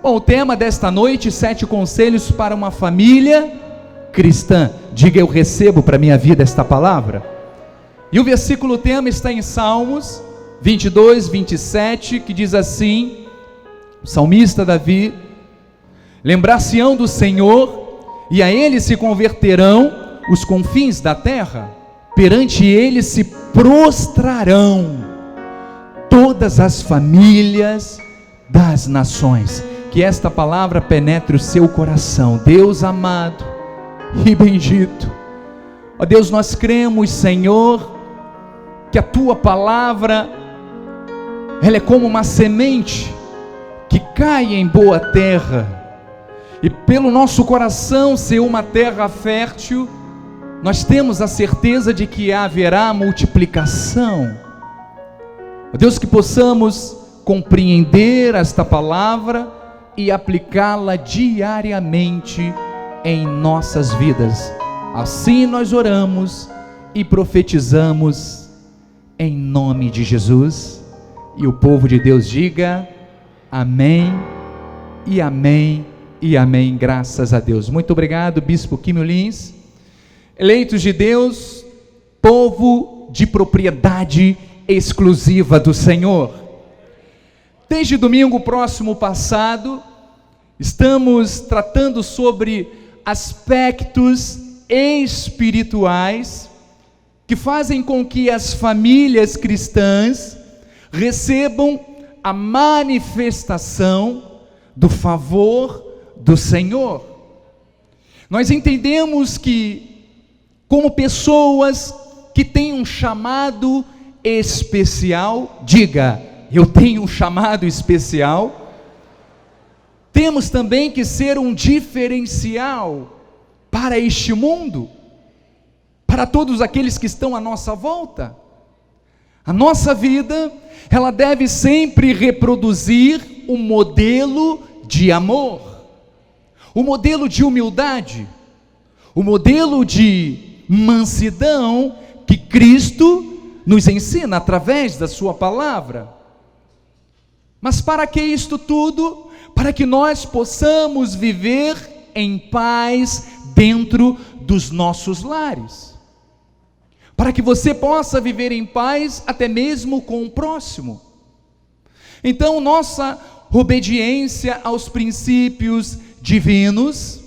Bom, o tema desta noite: 7 conselhos para uma família cristã. Diga: eu recebo para a minha vida esta palavra. E o versículo tema está em Salmos 22, 27, que diz assim, o salmista Davi: lembrar-se-ão do Senhor, e a ele se converterão os confins da terra, perante ele se prostrarão todas as famílias das nações. Que esta palavra penetre o seu coração, Deus amado e bendito. Ó Deus, nós cremos, Senhor, que a tua palavra, ela é como uma semente que cai em boa terra, e pelo nosso coração ser uma terra fértil, nós temos a certeza de que haverá multiplicação. Ó Deus, que possamos compreender esta palavra e aplicá-la diariamente em nossas vidas. Assim nós oramos e profetizamos em nome de Jesus. E o povo de Deus diga amém e amém e amém. Graças a Deus. Muito obrigado, Bispo Químio Lins. Eleitos de Deus, povo de propriedade exclusiva do Senhor. Desde domingo próximo passado, estamos tratando sobre aspectos espirituais que fazem com que as famílias cristãs recebam a manifestação do favor do Senhor. Nós entendemos que, como pessoas que têm um chamado especial, diga: eu tenho um chamado especial, temos também que ser um diferencial para este mundo, para todos aqueles que estão à nossa volta. A nossa vida, ela deve sempre reproduzir o modelo de amor, o modelo de humildade, o modelo de mansidão que Cristo nos ensina através da sua palavra. Mas para que isto tudo? Para que nós possamos viver em paz dentro dos nossos lares, para que você possa viver em paz até mesmo com o próximo. Então, nossa obediência aos princípios divinos,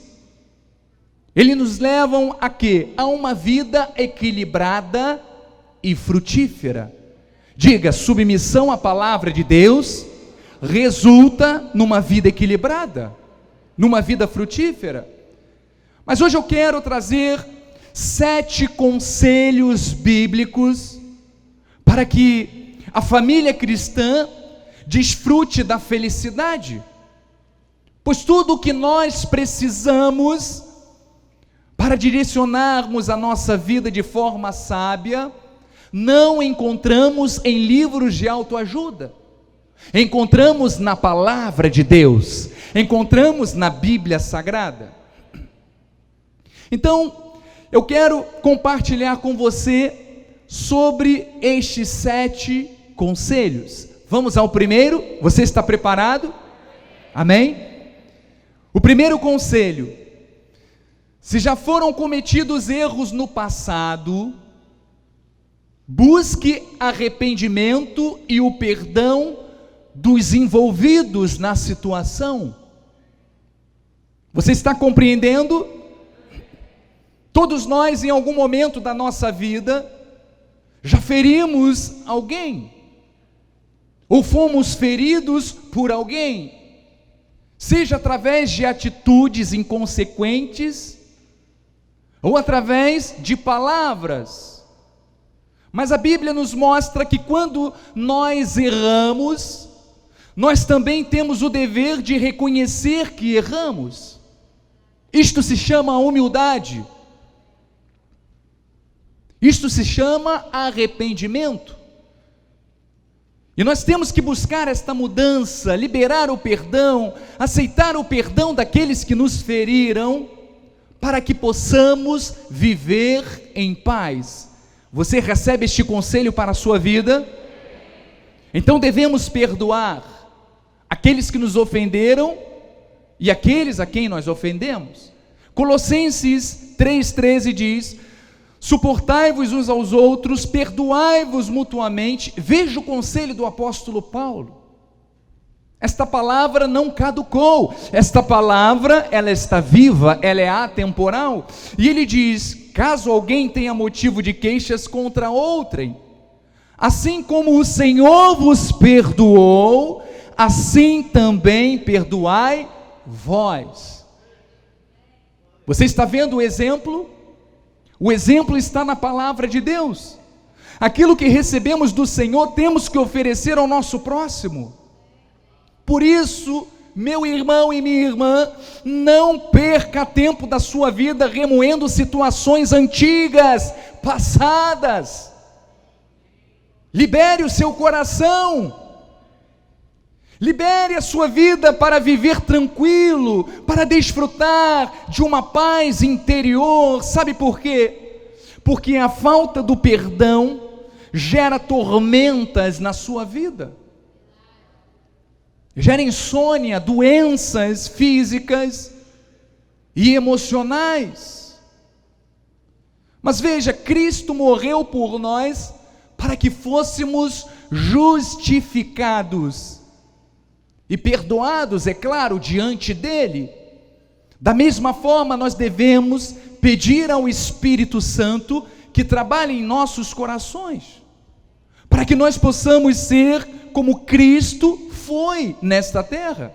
eles nos levam a quê? A uma vida equilibrada e frutífera. Diga: submissão à palavra de Deus resulta numa vida equilibrada, numa vida frutífera. Mas hoje eu quero trazer 7 conselhos bíblicos para que a família cristã desfrute da felicidade, pois tudo o que nós precisamos para direcionarmos a nossa vida de forma sábia, não encontramos em livros de autoajuda, encontramos na palavra de Deus, encontramos na Bíblia Sagrada. Então, eu quero compartilhar com você sobre estes 7 conselhos. Vamos ao primeiro. Você está preparado? Amém? O primeiro conselho: se já foram cometidos erros no passado, busque arrependimento e o perdão dos envolvidos na situação. Você está compreendendo? Todos nós, em algum momento da nossa vida, já ferimos alguém, ou fomos feridos por alguém, seja através de atitudes inconsequentes, ou através de palavras. Mas a Bíblia nos mostra que quando nós erramos, nós também temos o dever de reconhecer que erramos. Isto se chama humildade. Isto se chama arrependimento. E nós temos que buscar esta mudança, liberar o perdão, aceitar o perdão daqueles que nos feriram, para que possamos viver em paz. Você recebe este conselho para a sua vida? Então devemos perdoar aqueles que nos ofenderam, e aqueles a quem nós ofendemos. Colossenses 3,13 diz: suportai-vos uns aos outros, perdoai-vos mutuamente. Veja o conselho do apóstolo Paulo. Esta palavra não caducou, esta palavra, ela está viva, ela é atemporal, e ele diz: caso alguém tenha motivo de queixas contra outrem, assim como o Senhor vos perdoou, assim também perdoai vós. Você está vendo o exemplo? O exemplo está na palavra de Deus. Aquilo que recebemos do Senhor, temos que oferecer ao nosso próximo. Por isso, meu irmão e minha irmã, não perca tempo da sua vida remoendo situações antigas, passadas. Libere o seu coração. Libere a sua vida para viver tranquilo, para desfrutar de uma paz interior. Sabe por quê? Porque a falta do perdão gera tormentas na sua vida. Gera insônia, doenças físicas e emocionais. Mas veja, Cristo morreu por nós para que fôssemos justificados e perdoados, é claro, diante dele. Da mesma forma, nós devemos pedir ao Espírito Santo que trabalhe em nossos corações, para que nós possamos ser como Cristo foi nesta terra.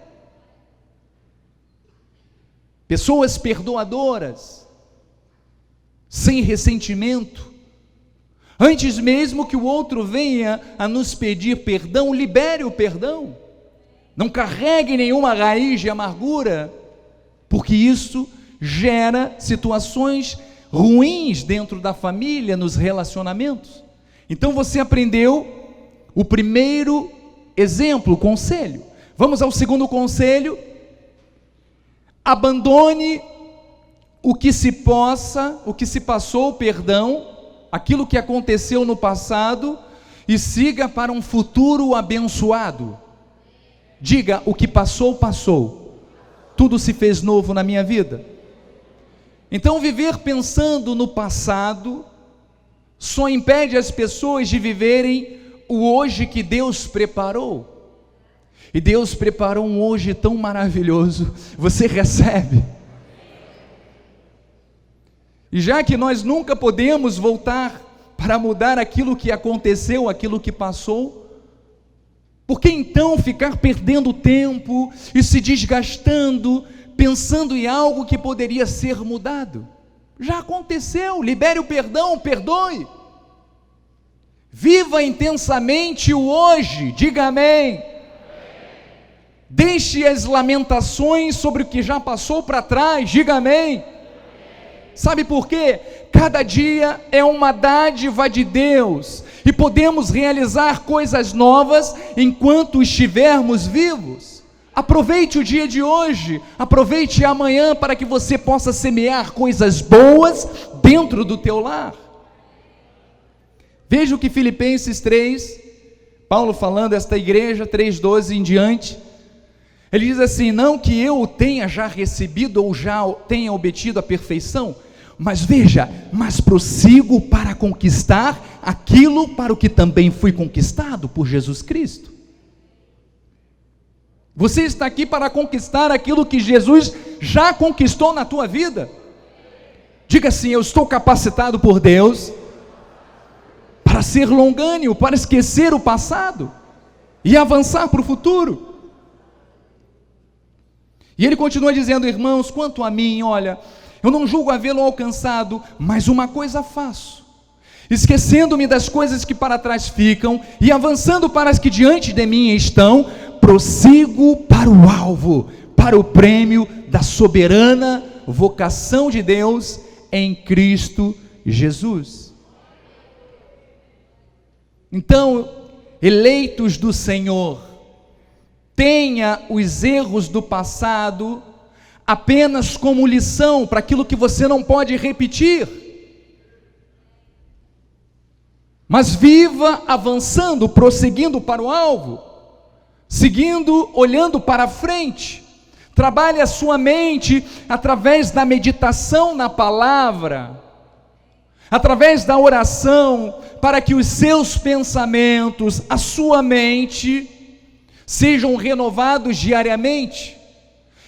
Pessoas perdoadoras, sem ressentimento. Antes mesmo que o outro venha a nos pedir perdão, libere o perdão. Não carregue nenhuma raiz de amargura, porque isso gera situações ruins dentro da família, nos relacionamentos. Então você aprendeu o primeiro exemplo, conselho. Vamos ao segundo conselho: abandone o que se passou, perdão, aquilo que aconteceu no passado, e siga para um futuro abençoado. Diga: o que passou, passou, tudo se fez novo na minha vida. Então, viver pensando no passado só impede as pessoas de viverem o hoje que Deus preparou. E Deus preparou um hoje tão maravilhoso. Você recebe? E já que nós nunca podemos voltar para mudar aquilo que aconteceu, aquilo que passou, por que então ficar perdendo tempo e se desgastando, pensando em algo que poderia ser mudado? Já aconteceu. Libere o perdão, perdoe. Viva intensamente o hoje, diga amém. Deixe as lamentações sobre o que já passou para trás, diga amém. Sabe por quê? Cada dia é uma dádiva de Deus, e podemos realizar coisas novas enquanto estivermos vivos. Aproveite o dia de hoje, aproveite amanhã, para que você possa semear coisas boas dentro do teu lar. Veja o que Filipenses 3, Paulo falando a esta igreja, 3,12 em diante, ele diz assim: não que eu o tenha já recebido ou já tenha obtido a perfeição, mas veja, mas prossigo para conquistar aquilo para o que também fui conquistado por Jesus Cristo. Você está aqui para conquistar aquilo que Jesus já conquistou na tua vida. Diga assim: eu estou capacitado por Deus para ser longânimo, para esquecer o passado e avançar para o futuro. E ele continua dizendo: irmãos, quanto a mim, olha, eu não julgo havê-lo alcançado, mas uma coisa faço, esquecendo-me das coisas que para trás ficam e avançando para as que diante de mim estão, prossigo para o alvo, para o prêmio da soberana vocação de Deus em Cristo Jesus. Então, eleitos do Senhor, tenha os erros do passado apenas como lição para aquilo que você não pode repetir, mas viva avançando, prosseguindo para o alvo, seguindo, olhando para frente, Trabalhe a sua mente através da meditação na palavra, através da oração, para que os seus pensamentos, a sua mente, sejam renovados diariamente,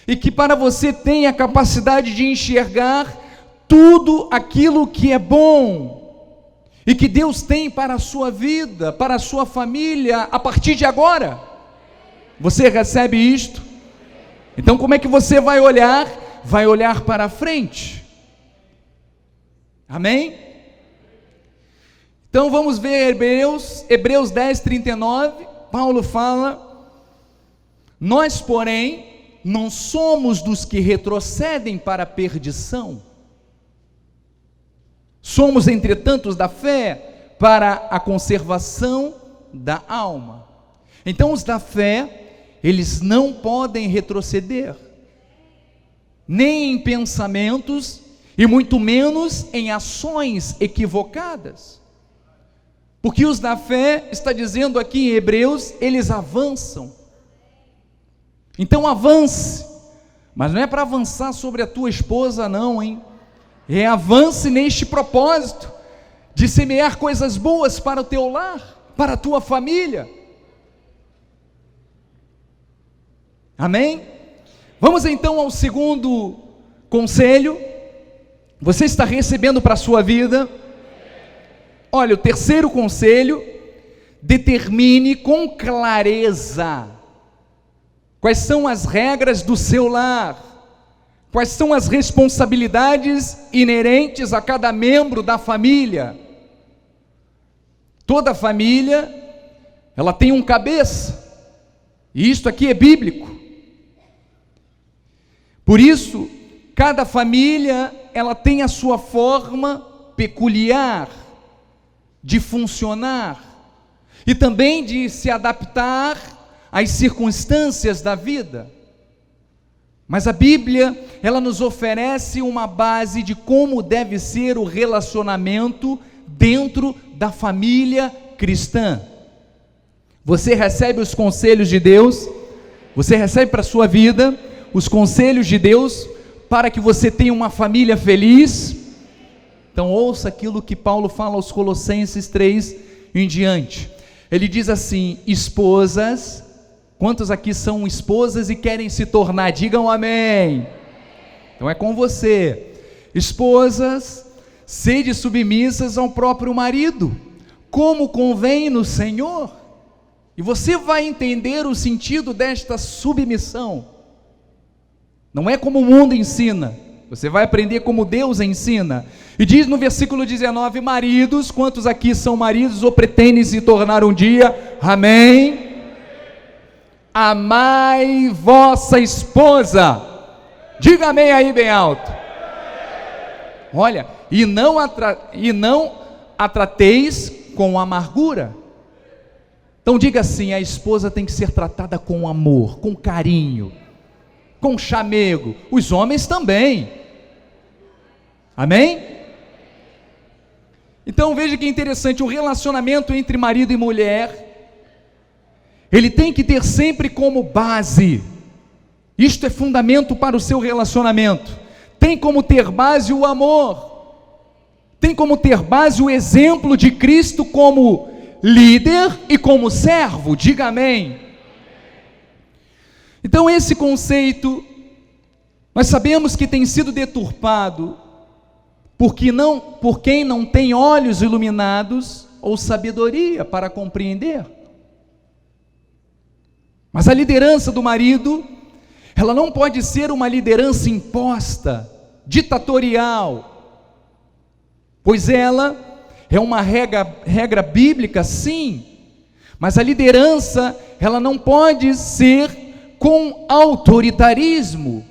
e que para você tenha a capacidade de enxergar tudo aquilo que é bom, e que Deus tem para a sua vida, para a sua família, a partir de agora. Você recebe isto? Então como é que você vai olhar? Vai olhar para frente. Amém? Então vamos ver Hebreus 10, 39, Paulo fala: nós, porém, não somos dos que retrocedem para a perdição, somos, entretanto, da fé para a conservação da alma. Então os da fé, eles não podem retroceder, nem em pensamentos, e muito menos em ações equivocadas, porque os da fé, está dizendo aqui em Hebreus, eles avançam. Então avance, mas não é para avançar sobre a tua esposa não, hein? É avance neste propósito, de semear coisas boas para o teu lar, para a tua família. Amém? Vamos então ao segundo conselho. Você está recebendo para a sua vida? Olha, o terceiro conselho: determine com clareza quais são as regras do seu lar, quais são as responsabilidades inerentes a cada membro da família. Toda família, ela tem um cabeça, e isto aqui é bíblico. Por isso, cada família, ela tem a sua forma peculiar de funcionar e também de se adaptar às circunstâncias da vida. Mas a Bíblia, ela nos oferece uma base de como deve ser o relacionamento dentro da família cristã. Você recebe os conselhos de Deus, você recebe para a sua vida os conselhos de Deus para que você tenha uma família feliz. Então ouça aquilo que Paulo fala aos Colossenses 3 em diante. Ele diz assim: esposas, quantos aqui são esposas e querem se tornar? Digam amém. Então é com você. Esposas, sede submissas ao próprio marido, como convém no Senhor. E você vai entender o sentido desta submissão. Não é como o mundo ensina, você vai aprender como Deus ensina. E diz no versículo 19: maridos, quantos aqui são maridos ou pretendem se tornar um dia? Amém. Amai vossa esposa. Diga amém aí bem alto. Olha, e não a trateis com amargura. Então diga assim: a esposa tem que ser tratada com amor, com carinho, com chamego. Os homens também. Amém? Então veja que interessante, o relacionamento entre marido e mulher, ele tem que ter sempre como base, isto é fundamento para o seu relacionamento, tem como ter base o amor, tem como ter base o exemplo de Cristo como líder e como servo. Diga amém. Então esse conceito, nós sabemos que tem sido deturpado, por quem não tem olhos iluminados ou sabedoria para compreender. Mas a liderança do marido, ela não pode ser uma liderança imposta, ditatorial, pois ela é uma regra bíblica, sim, mas a liderança, ela não pode ser com autoritarismo,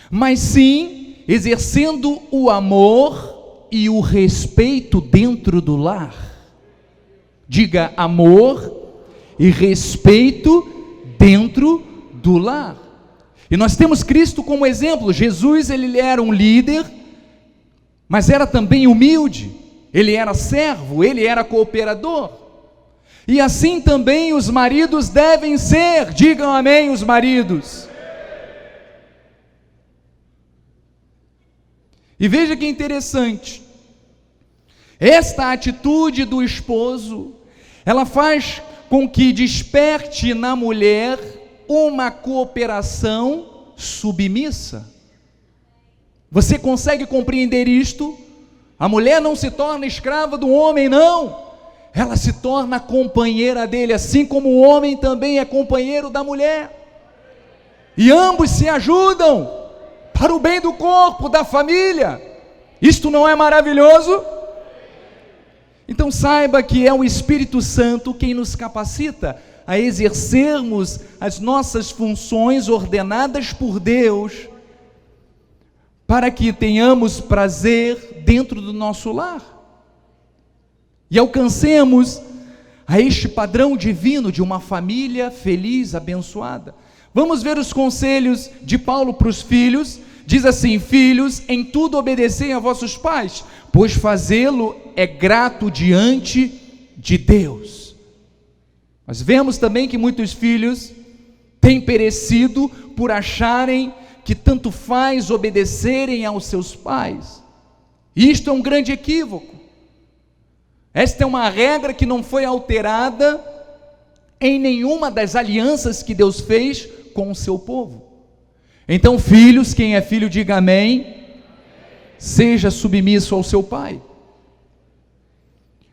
mas sim exercendo o amor e o respeito dentro do lar. Diga amor e respeito dentro do lar. E nós temos Cristo como exemplo. Jesus, ele era um líder, mas era também humilde, ele era servo, ele era cooperador. E assim também os maridos devem ser. Digam amém, os maridos. E veja que interessante, esta atitude do esposo, ela faz com que desperte na mulher uma cooperação submissa. Você consegue compreender isto? A mulher não se torna escrava do homem, não. Ela se torna companheira dele, assim como o homem também é companheiro da mulher. E ambos se ajudam para o bem do corpo, da família. Isto não é maravilhoso? Então saiba que é o Espírito Santo quem nos capacita a exercermos as nossas funções ordenadas por Deus, para que tenhamos prazer dentro do nosso lar e alcancemos a este padrão divino de uma família feliz, abençoada. Vamos ver os conselhos de Paulo para os filhos. Diz assim: filhos, em tudo obedecei a vossos pais, pois fazê-lo é grato diante de Deus. Nós vemos também que muitos filhos têm perecido por acharem que tanto faz obedecerem aos seus pais. Isto é um grande equívoco. Esta é uma regra que não foi alterada em nenhuma das alianças que Deus fez com o seu povo. Então, filhos, quem é filho, diga amém. Seja submisso ao seu pai.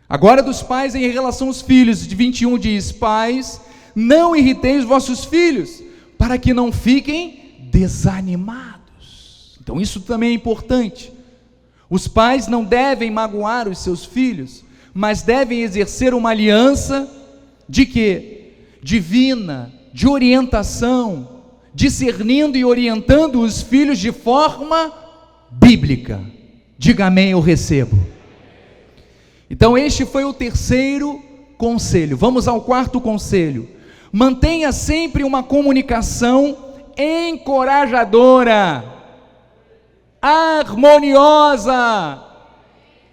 Agora dos pais em relação aos filhos, de 21 diz: pais, não irriteis vossos filhos, para que não fiquem desanimados. Então isso também é importante. Os pais não devem magoar os seus filhos, mas devem exercer uma aliança de quê? Divina, de orientação, discernindo e orientando os filhos de forma bíblica. Diga amém, eu recebo. Então este foi o terceiro conselho. Vamos ao quarto conselho. Mantenha sempre uma comunicação encorajadora, harmoniosa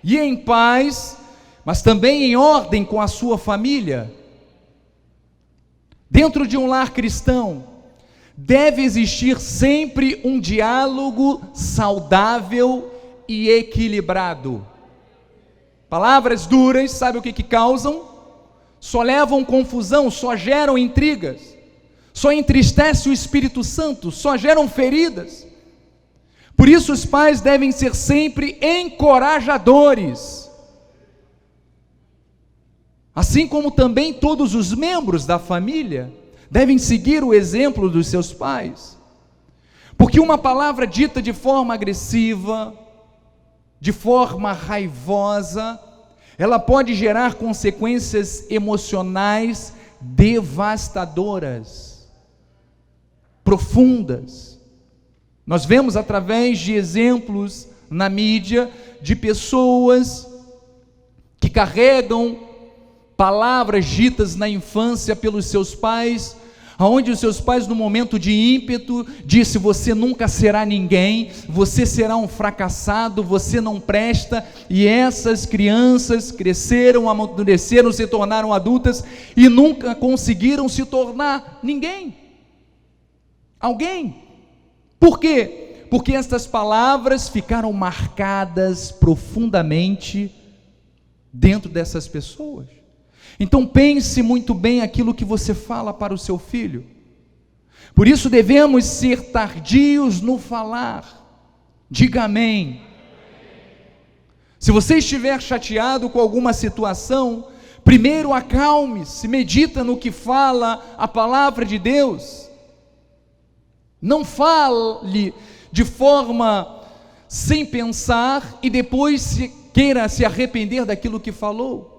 e em paz, mas também em ordem com a sua família. Dentro de um lar cristão, deve existir sempre um diálogo saudável e equilibrado. Palavras duras, sabe o que causam? Só levam confusão, só geram intrigas, só entristece o Espírito Santo, só geram feridas. Por isso os pais devem ser sempre encorajadores, assim como também todos os membros da família devem seguir o exemplo dos seus pais, porque uma palavra dita de forma agressiva, de forma raivosa, ela pode gerar consequências emocionais devastadoras, profundas. Nós vemos através de exemplos na mídia de pessoas que carregam palavras ditas na infância pelos seus pais, aonde os seus pais, no momento de ímpeto, disse: você nunca será ninguém, você será um fracassado, você não presta. E essas crianças cresceram, amadureceram, se tornaram adultas e nunca conseguiram se tornar ninguém, alguém. Por quê? Porque estas palavras ficaram marcadas profundamente dentro dessas pessoas. Então pense muito bem aquilo que você fala para o seu filho. Por isso devemos ser tardios no falar. Diga amém. Se você estiver chateado com alguma situação, primeiro acalme-se, medita no que fala a palavra de Deus. Não fale de forma sem pensar e depois queira se arrepender daquilo que falou.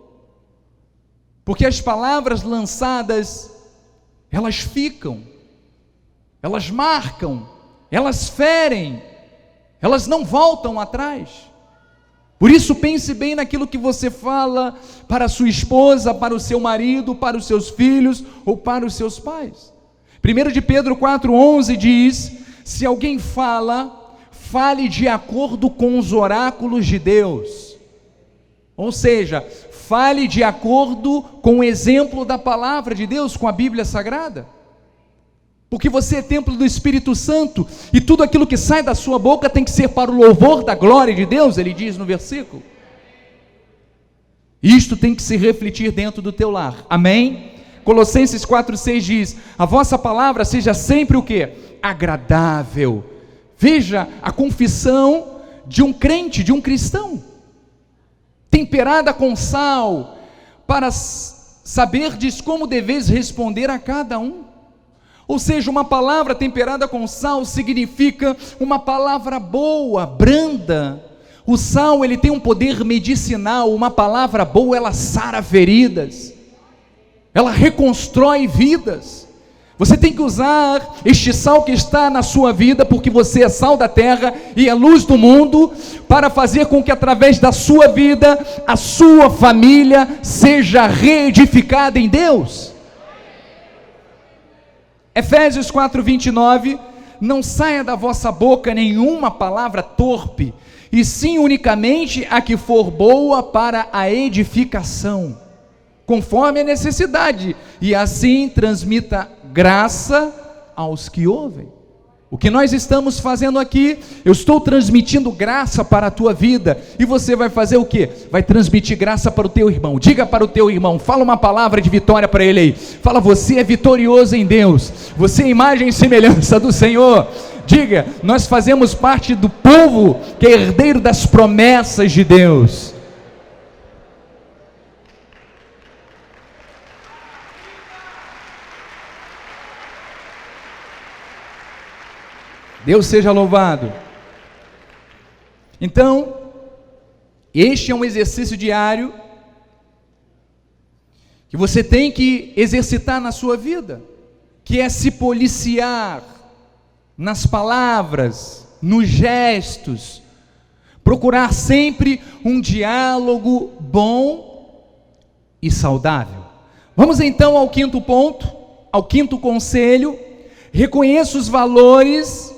Porque as palavras lançadas, elas ficam, elas marcam, elas ferem, elas não voltam atrás. Por isso pense bem naquilo que você fala para a sua esposa, para o seu marido, para os seus filhos ou para os seus pais. 1 de Pedro 4,11 diz: se alguém fala, fale de acordo com os oráculos de Deus. Ou seja, fale de acordo com o exemplo da palavra de Deus, com a Bíblia Sagrada. porque você é templo do Espírito Santo, e tudo aquilo que sai da sua boca tem que ser para o louvor da glória de Deus, ele diz no versículo. Isto tem que se refletir dentro do teu lar, amém? Colossenses 4,6 diz: a vossa palavra seja sempre o quê? Agradável. Veja a confissão de um crente, de um cristão, temperada com sal, para saberdes como deveis responder a cada um. Ou seja, uma palavra temperada com sal significa uma palavra boa, branda. O sal, ele tem um poder medicinal. Uma palavra boa, ela sara feridas, ela reconstrói vidas. Você tem que usar este sal que está na sua vida, porque você é sal da terra e é luz do mundo, para fazer com que através da sua vida, a sua família seja reedificada em Deus. Efésios 4:29, não saia da vossa boca nenhuma palavra torpe, e sim unicamente a que for boa para a edificação, conforme a necessidade, e assim transmita graça aos que ouvem. O que nós estamos fazendo aqui, eu estou transmitindo graça para a tua vida, e você vai fazer o quê? Vai transmitir graça para o teu irmão. Diga para o teu irmão, fala uma palavra de vitória para ele aí, fala: você é vitorioso em Deus, você é imagem e semelhança do Senhor. Diga: nós fazemos parte do povo que é herdeiro das promessas de Deus. Deus seja louvado. Então, este é um exercício diário que você tem que exercitar na sua vida, que é se policiar nas palavras, nos gestos, procurar sempre um diálogo bom e saudável. Vamos então ao quinto ponto, ao quinto conselho: reconheça os valores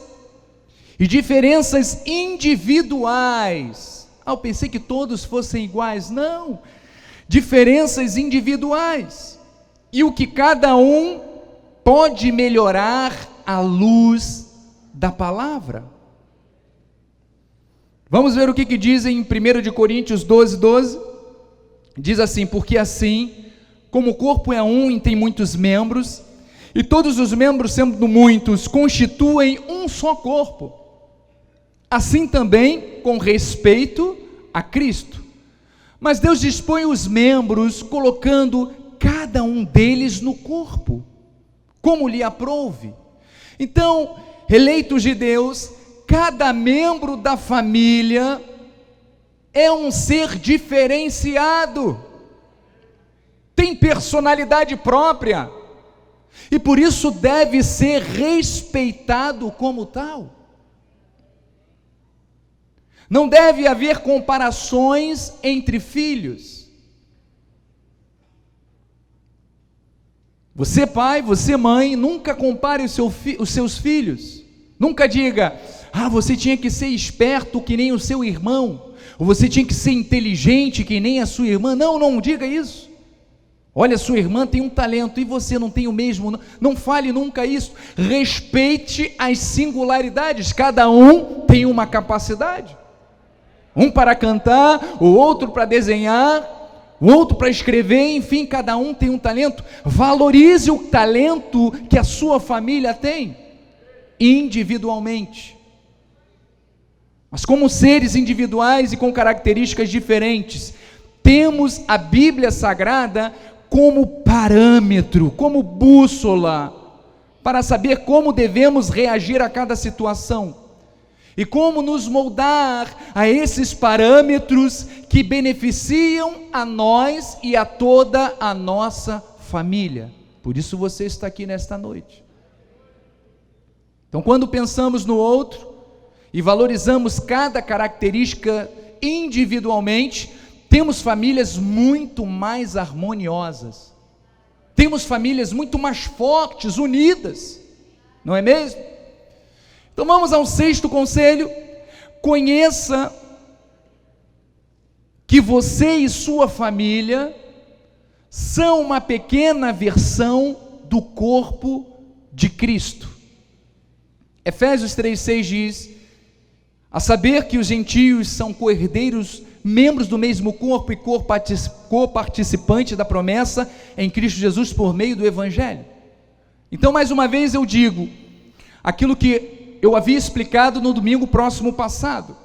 e diferenças individuais. Eu pensei que todos fossem iguais. Não, diferenças individuais, e o que cada um pode melhorar à luz da palavra. Vamos ver o que diz em 1 Coríntios 12:12. Diz assim: porque assim, como o corpo é um e tem muitos membros, e todos os membros, sendo muitos, constituem um só corpo, assim também com respeito a Cristo. Mas Deus dispõe os membros, colocando cada um deles no corpo, como lhe aprouve. Então, eleitos de Deus, cada membro da família é um ser diferenciado, tem personalidade própria, e por isso deve ser respeitado como tal. Não deve haver comparações entre filhos. Você pai, você mãe, nunca compare os seus filhos. Nunca diga: você tinha que ser esperto que nem o seu irmão, ou você tinha que ser inteligente que nem a sua irmã. Não diga isso. Olha, sua irmã tem um talento e você não tem o mesmo. Não fale nunca isso. Respeite as singularidades. Cada um tem uma capacidade. Um para cantar, o outro para desenhar, o outro para escrever, enfim, cada um tem um talento. Valorize o talento que a sua família tem, individualmente. Mas como seres individuais e com características diferentes, temos a Bíblia Sagrada como parâmetro, como bússola, para saber como devemos reagir a cada situação. E como nos moldar a esses parâmetros que beneficiam a nós e a toda a nossa família. Por isso você está aqui nesta noite. Então, quando pensamos no outro e valorizamos cada característica individualmente, temos famílias muito mais harmoniosas, temos famílias muito mais fortes, unidas, não é mesmo? Então vamos ao sexto conselho: conheça que você e sua família são uma pequena versão do corpo de Cristo. Efésios 3,6 diz: a saber que os gentios são co-herdeiros, membros do mesmo corpo e co-participantes da promessa em Cristo Jesus por meio do Evangelho. Então, mais uma vez eu digo, aquilo que eu havia explicado no domingo próximo passado: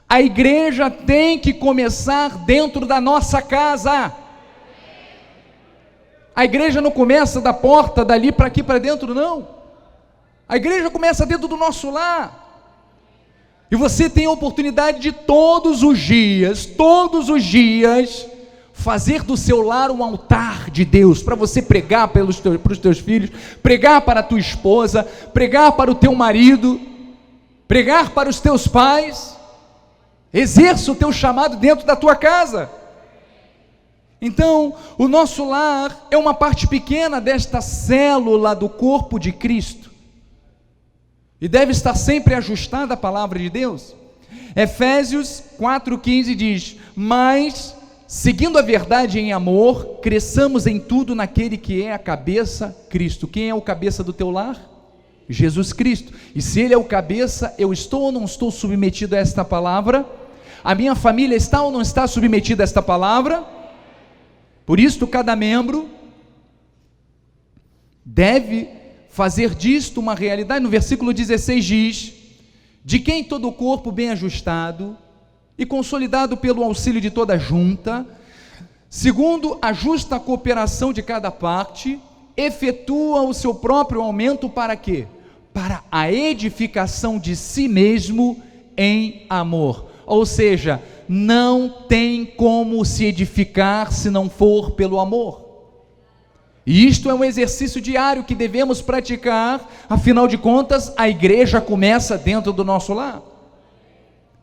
a igreja tem que começar dentro da nossa casa. A igreja não começa da porta, dali para aqui para dentro, não. A igreja começa dentro do nosso lar. E você tem a oportunidade de todos os dias, fazer do seu lar um altar de Deus, para você pregar para os teus filhos, pregar para a tua esposa, pregar para o teu marido, pregar para os teus pais. Exerça o teu chamado dentro da tua casa. Então, o nosso lar é uma parte pequena desta célula do corpo de Cristo, e deve estar sempre ajustada à palavra de Deus. Efésios 4,15 diz: mas, seguindo a verdade em amor, cresçamos em tudo naquele que é a cabeça, Cristo. Quem é o cabeça do teu lar? Jesus Cristo. E se Ele é o cabeça, eu estou ou não estou submetido a esta palavra? A minha família está ou não está submetida a esta palavra? Por isso, cada membro deve fazer disto uma realidade. No versículo 16 diz: de quem todo o corpo bem ajustado e consolidado pelo auxílio de toda a junta, segundo a justa cooperação de cada parte, efetua o seu próprio aumento para quê? Para a edificação de si mesmo em amor. Ou seja, não tem como se edificar se não for pelo amor. E isto é um exercício diário que devemos praticar. Afinal de contas, a igreja começa dentro do nosso lar.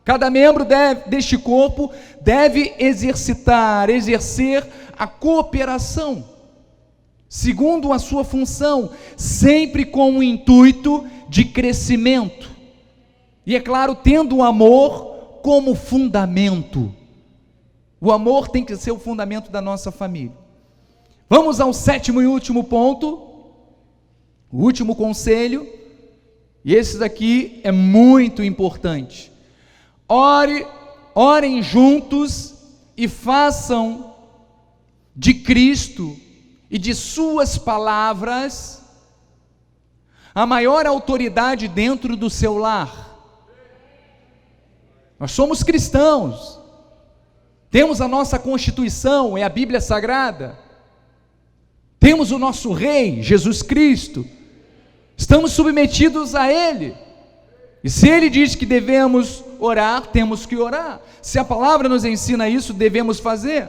Cada membro deste corpo deve exercer a cooperação, segundo a sua função, sempre com o intuito de crescimento. E é claro, tendo o amor como fundamento. O amor tem que ser o fundamento da nossa família. Vamos ao sétimo e último ponto, o último conselho, e esse daqui é muito importante. Orem juntos e façam de Cristo e de suas palavras a maior autoridade dentro do seu lar. Nós somos cristãos, temos a nossa Constituição, é a Bíblia Sagrada. Temos o nosso Rei, Jesus Cristo, estamos submetidos a Ele, e se Ele diz que devemos orar, temos que orar. Se a palavra nos ensina isso, devemos fazer,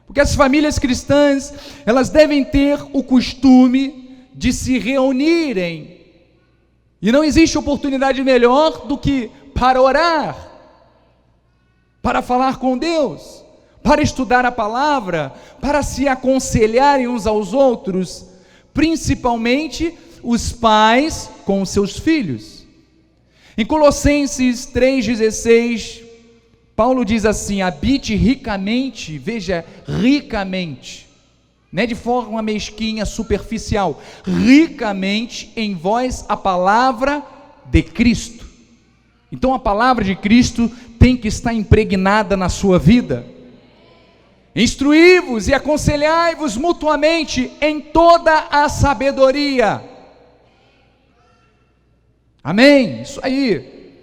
porque as famílias cristãs, elas devem ter o costume de se reunirem, e não existe oportunidade melhor do que para orar, para falar com Deus, para estudar a palavra, para se aconselharem uns aos outros, principalmente os pais com os seus filhos. Em Colossenses 3,16, Paulo diz assim: habite ricamente, veja, ricamente, não é de forma mesquinha, superficial, ricamente em vós a palavra de Cristo. Então a palavra de Cristo tem que estar impregnada na sua vida. Instruí-vos e aconselhai-vos mutuamente em toda a sabedoria. Amém? Isso aí.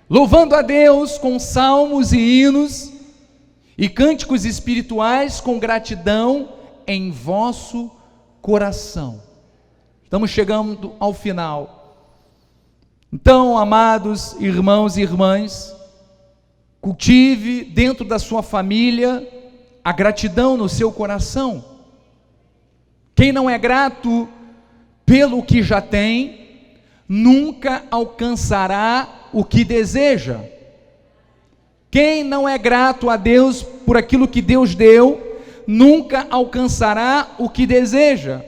Louvando a Deus com salmos e hinos e cânticos espirituais com gratidão em vosso coração. Estamos chegando ao final. Então, amados irmãos e irmãs, cultive dentro da sua família a gratidão no seu coração. Quem não é grato pelo que já tem, nunca alcançará o que deseja. Quem não é grato a Deus por aquilo que Deus deu, nunca alcançará o que deseja,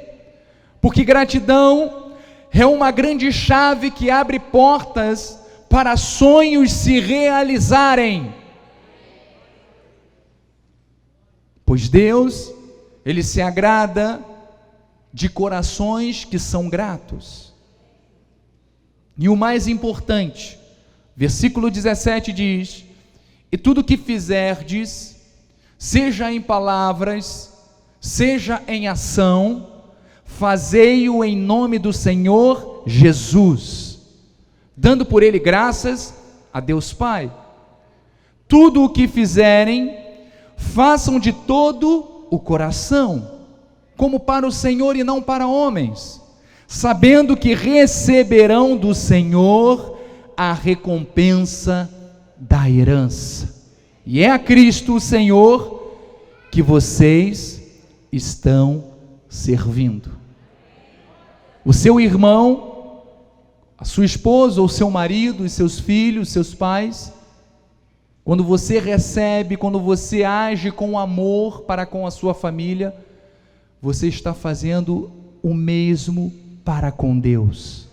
porque gratidão é uma grande chave que abre portas para sonhos se realizarem. Pois Deus, Ele se agrada de corações que são gratos. E o mais importante, versículo 17 diz: e tudo que fizerdes, seja em palavras, seja em ação, fazei-o em nome do Senhor Jesus, dando por ele graças a Deus Pai. Tudo o que fizerem, façam de todo o coração, como para o Senhor e não para homens, sabendo que receberão do Senhor a recompensa da herança. E é a Cristo o Senhor que vocês estão servindo. O seu irmão, a sua esposa, ou seu marido, os seus filhos, seus pais, quando você recebe, quando você age com amor para com a sua família, você está fazendo o mesmo para com Deus,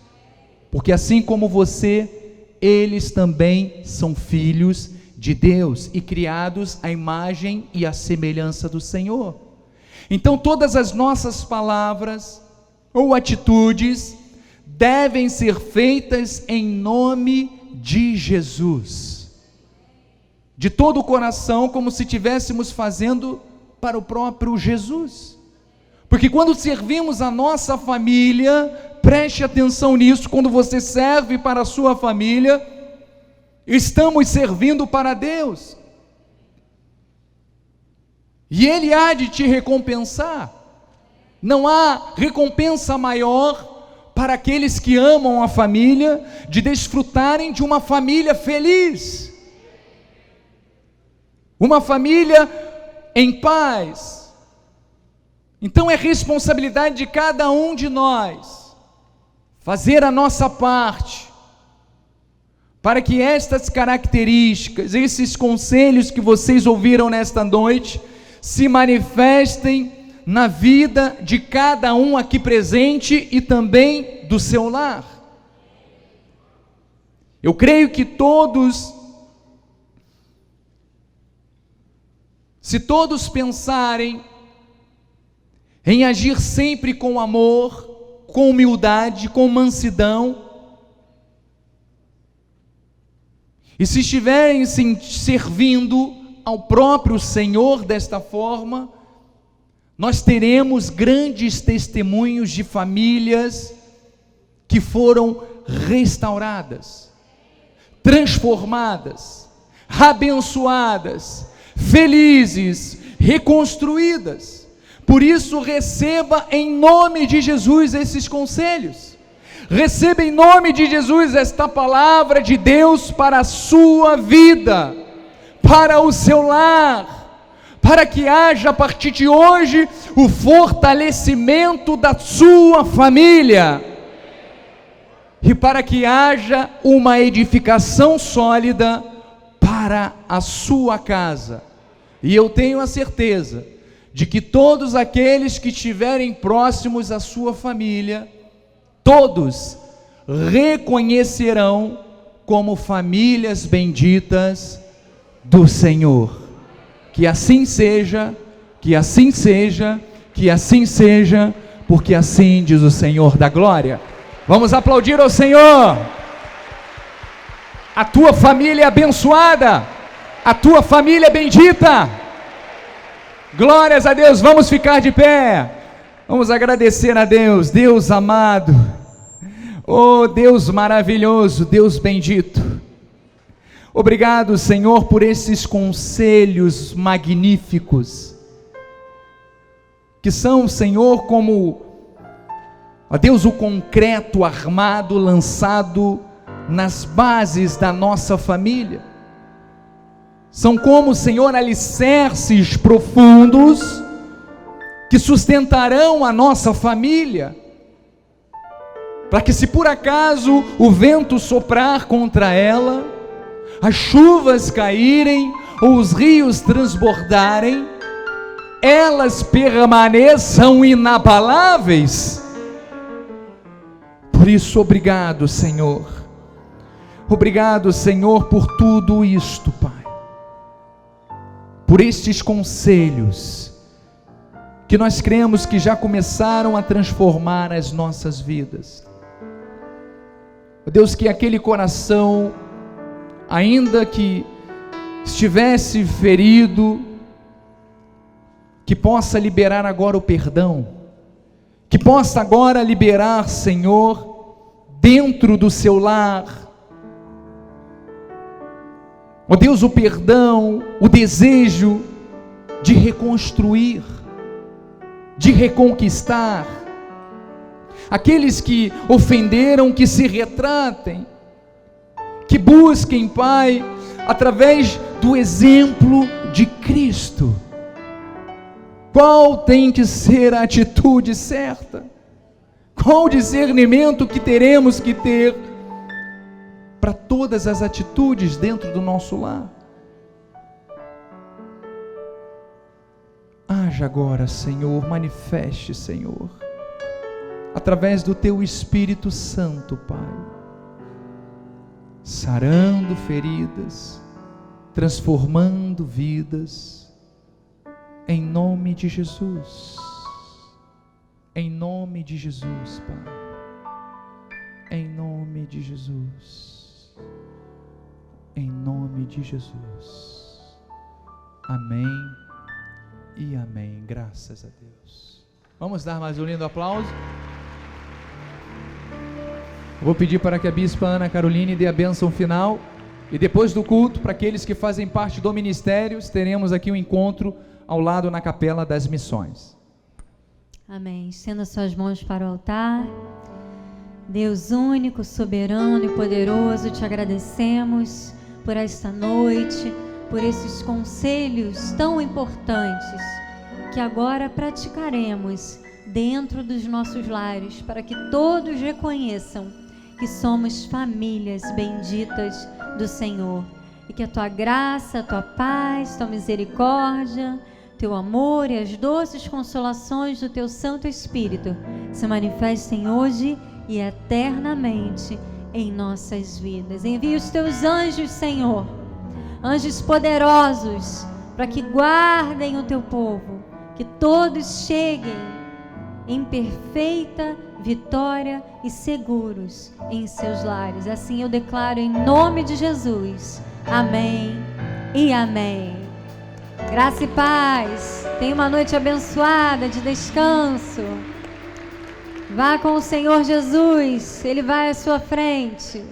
porque assim como você, eles também são filhos de Deus e criados à imagem e à semelhança do Senhor. Então todas as nossas palavras ou atitudes devem ser feitas em nome de Jesus, de todo o coração, como se estivéssemos fazendo para o próprio Jesus. Porque quando servimos a nossa família, preste atenção nisso, quando você serve para a sua família, estamos servindo para Deus, e Ele há de te recompensar. Não há recompensa maior para aqueles que amam a família, de desfrutarem de uma família feliz, uma família em paz. Então é responsabilidade de cada um de nós fazer a nossa parte para que estas características, esses conselhos que vocês ouviram nesta noite, se manifestem na vida de cada um aqui presente e também do seu lar. Eu creio que se todos pensarem em agir sempre com amor, com humildade, com mansidão, e se estiverem servindo ao próprio Senhor desta forma, nós teremos grandes testemunhos de famílias que foram restauradas, transformadas, abençoadas, felizes, reconstruídas. Por isso, receba em nome de Jesus esses conselhos, receba em nome de Jesus esta palavra de Deus para a sua vida, para o seu lar, para que haja a partir de hoje o fortalecimento da sua família, e para que haja uma edificação sólida para a sua casa. E eu tenho a certeza de que todos aqueles que estiverem próximos à sua família, todos reconhecerão como famílias benditas do Senhor. Que assim seja, que assim seja, que assim seja, porque assim diz o Senhor da glória. Vamos aplaudir ao Senhor. A tua família é abençoada, a tua família é bendita. Glórias a Deus. Vamos ficar de pé, vamos agradecer a Deus. Deus amado, oh Deus maravilhoso, Deus bendito, obrigado, Senhor, por esses conselhos magníficos, que são, Senhor, como, ó Deus, o concreto armado, lançado nas bases da nossa família. São como, Senhor, alicerces profundos que sustentarão a nossa família, para que, se por acaso o vento soprar contra ela, as chuvas caírem ou os rios transbordarem, elas permaneçam inabaláveis. Por isso, obrigado, Senhor. Obrigado, Senhor, por tudo isto, Pai, por estes conselhos que nós cremos que já começaram a transformar as nossas vidas. Ó Deus, que aquele coração, ainda que estivesse ferido, que possa liberar agora o perdão, que possa agora liberar, Senhor, dentro do seu lar, ó Deus, o perdão, o desejo de reconstruir, de reconquistar. Aqueles que ofenderam, que se retratem, que busquem, Pai, através do exemplo de Cristo, qual tem que ser a atitude certa, qual o discernimento que teremos que ter para todas as atitudes dentro do nosso lar. Haja agora, Senhor, manifeste, Senhor, através do Teu Espírito Santo, Pai, sarando feridas, transformando vidas, em nome de Jesus, em nome de Jesus, Pai, em nome de Jesus, em nome de Jesus, amém e amém, graças a Deus. Vamos dar mais um lindo aplauso. Vou pedir para que a Bispa Ana Caroline dê a bênção final, e depois do culto, para aqueles que fazem parte do ministério, teremos aqui um encontro ao lado na Capela das Missões. Amém. Estenda suas mãos para o altar. Deus único, soberano e poderoso, te agradecemos por esta noite, por esses conselhos tão importantes que agora praticaremos dentro dos nossos lares, para que todos reconheçam que somos famílias benditas do Senhor, e que a tua graça, a tua paz, a tua misericórdia, teu amor e as doces consolações do teu Santo Espírito se manifestem hoje e eternamente em nossas vidas. Envia os teus anjos, Senhor, anjos poderosos, para que guardem o teu povo, que todos cheguem em perfeita vitória e seguros em seus lares. Assim eu declaro em nome de Jesus. Amém e amém. Graça e paz. Tenha uma noite abençoada de descanso. Vá com o Senhor Jesus, Ele vai à sua frente.